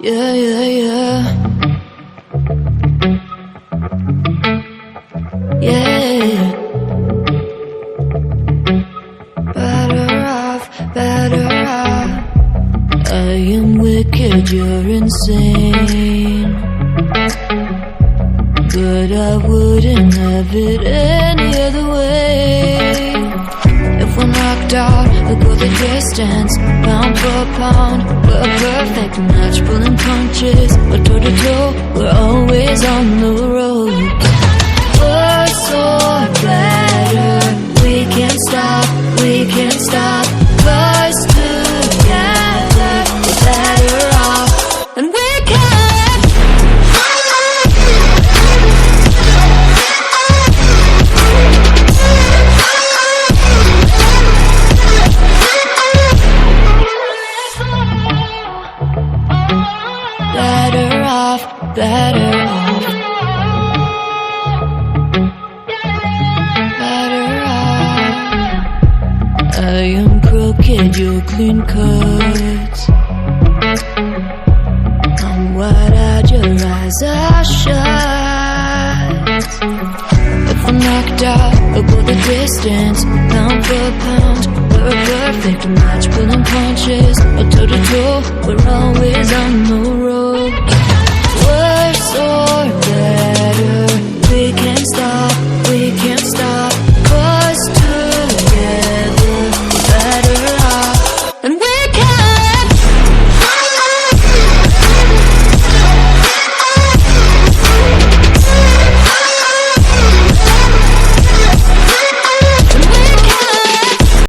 Yeah, yeah, yeah. Yeah. Better off, better off. I am wicked, you're insane, but I wouldn't have it any other way. If we're knocked out, we'll go the distance, pound for pound. We're a perfect match, pulling punches. We're toe to toe, we're always on the road. We're so better, we can't stop, we can't stop. Cause together, we're better off, and we can. Better off, better off. Better off. I am crooked, you're clean cut. I'm wide-eyed, your eyes are shut. If we're knocked out, we'll go the distance, pound for pound. We're a perfect match, pulling punches. We're toe to toe, we're always on the road.